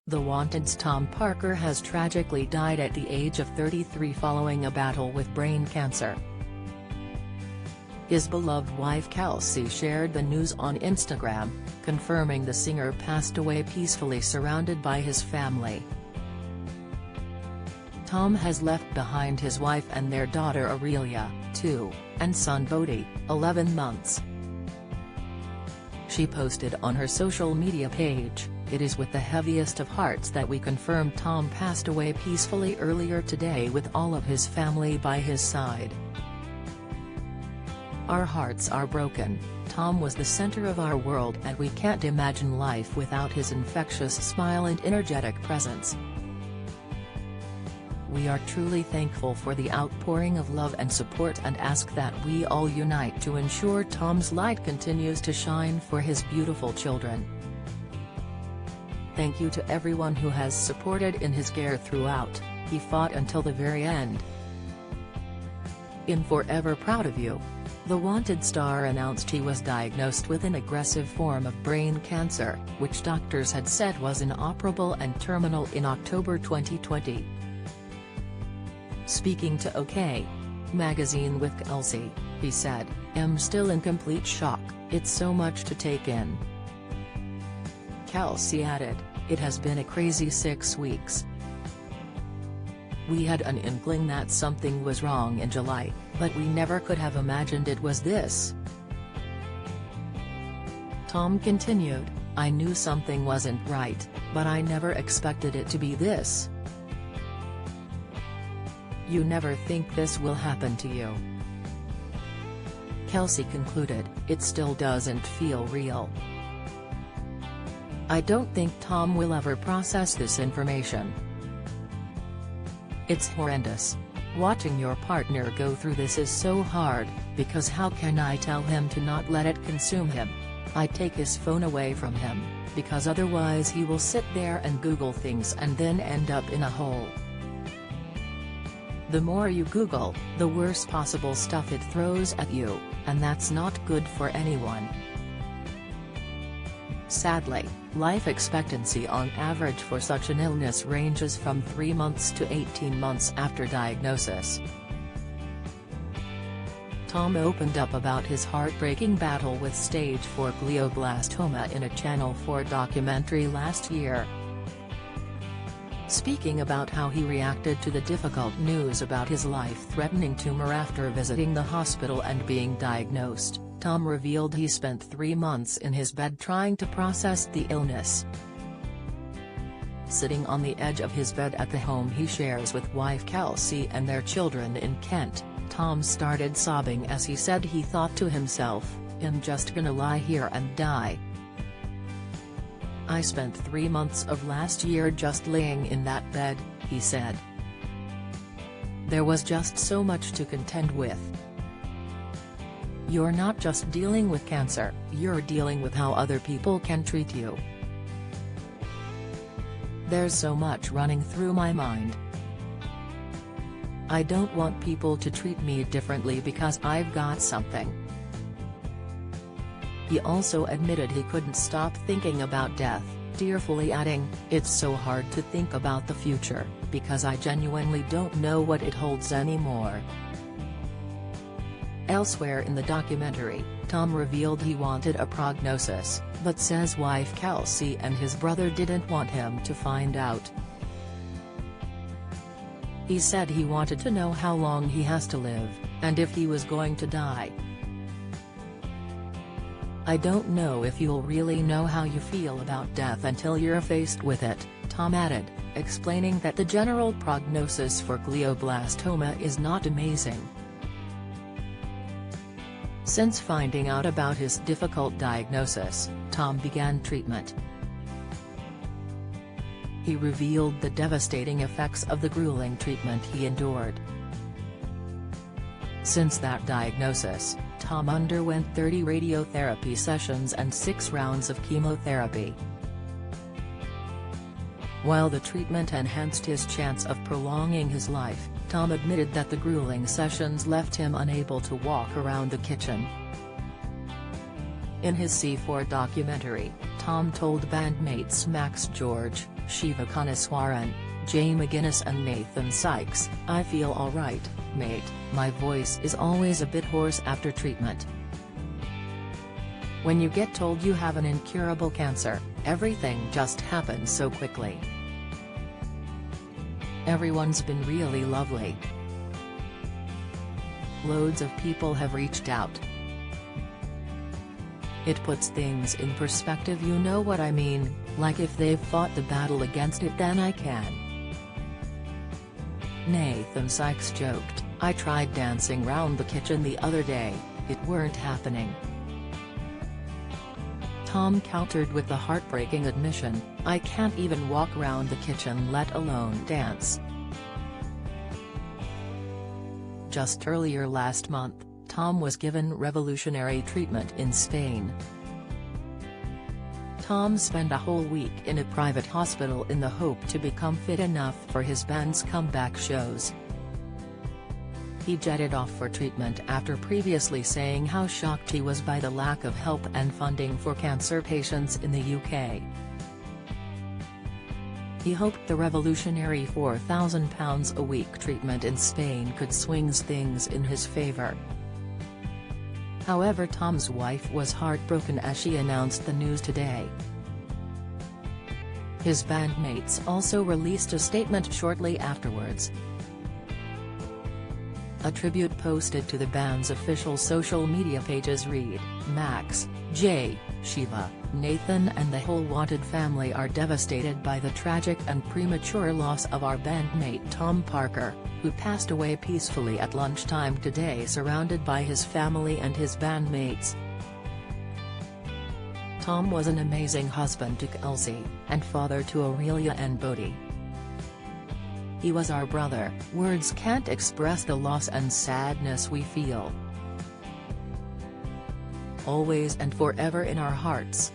The Wanted's Tom Parker has tragically died at the age of 33 following a battle with brain cancer. His beloved wife Kelsey shared the news on Instagram, confirming the singer passed away peacefully surrounded by his family. Tom has left behind his wife and their daughter Aurelia, 2, and son Bodhi, 11 months. She posted on her social media page, "It is with the heaviest of hearts that we confirm Tom passed away peacefully earlier today with all of his family by his side. Our hearts are broken. Tom was the center of our world and we can't imagine life without his infectious smile and energetic presence. We are truly thankful for the outpouring of love and support and ask that we all unite to ensure Tom's light continues to shine for his beautiful children. Thank you to everyone who has supported in his care throughout. He fought until the very end. In Forever Proud of You." The Wanted star announced he was diagnosed with an aggressive form of brain cancer, which doctors had said was inoperable and terminal in October 2020. Speaking to OK! Magazine with Kelsey, he said, "I'm still in complete shock, it's so much to take in." Kelsey added, "It has been a crazy 6 weeks. We had an inkling that something was wrong in July, but we never could have imagined it was this." Tom continued, "I knew something wasn't right, but I never expected it to be this. You never think this will happen to you." Kelsey concluded, "It still doesn't feel real. I don't think Tom will ever process this information. It's horrendous. Watching your partner go through this is so hard, because how can I tell him to not let it consume him? I take his phone away from him, because otherwise he will sit there and Google things and then end up in a hole. The more you Google, the worse possible stuff it throws at you, and that's not good for anyone." Sadly, life expectancy on average for such an illness ranges from 3 months to 18 months after diagnosis. Tom opened up about his heartbreaking battle with stage 4 glioblastoma in a Channel 4 documentary last year. Speaking about how he reacted to the difficult news about his life-threatening tumor after visiting the hospital and being diagnosed, Tom revealed he spent 3 months in his bed trying to process the illness. Sitting on the edge of his bed at the home he shares with wife Kelsey and their children in Kent, Tom started sobbing as he said he thought to himself, "I'm just gonna lie here and die. I spent 3 months of last year just laying in that bed," he said. "There was just so much to contend with. You're not just dealing with cancer, you're dealing with how other people can treat you. There's so much running through my mind. I don't want people to treat me differently because I've got something." He also admitted he couldn't stop thinking about death, tearfully adding, "It's so hard to think about the future, because I genuinely don't know what it holds anymore." Elsewhere in the documentary, Tom revealed he wanted a prognosis, but says wife Kelsey and his brother didn't want him to find out. He said he wanted to know how long he has to live, and if he was going to die. "I don't know if you'll really know how you feel about death until you're faced with it," Tom added, explaining that the general prognosis for glioblastoma is not amazing. Since finding out about his difficult diagnosis, Tom began treatment. He revealed the devastating effects of the grueling treatment he endured. Since that diagnosis, Tom underwent 30 radiotherapy sessions and 6 rounds of chemotherapy. While the treatment enhanced his chance of prolonging his life, Tom admitted that the grueling sessions left him unable to walk around the kitchen. In his C4 documentary, Tom told bandmates Max George, Shiva Kanaswaran, Jay McGuinness and Nathan Sykes. I feel alright, mate, my voice is always a bit hoarse after treatment. When you get told you have an incurable cancer, everything just happens so quickly. Everyone's been really lovely. Loads of people have reached out. It puts things in perspective, you know what I mean, like if they've fought the battle against it then I can. Nathan Sykes joked, I tried dancing round the kitchen the other day, it weren't happening. Tom countered with the heartbreaking admission, I can't even walk round the kitchen let alone dance. Just earlier last month, Tom was given revolutionary treatment in Spain. Tom spent a whole week in a private hospital in the hope to become fit enough for his band's comeback shows. He jetted off for treatment after previously saying how shocked he was by the lack of help and funding for cancer patients in the UK. He hoped the revolutionary £4,000 a week treatment in Spain could swing things in his favour. However, Tom's wife was heartbroken as she announced the news today. His bandmates also released a statement shortly afterwards. A tribute posted to the band's official social media pages read, Max, Jay, Shiva, Nathan and the whole Wanted family are devastated by the tragic and premature loss of our bandmate Tom Parker, who passed away peacefully at lunchtime today surrounded by his family and his bandmates. Tom was an amazing husband to Kelsey, and father to Aurelia and Bodhi. He was our brother, words can't express the loss and sadness we feel. Always and forever in our hearts.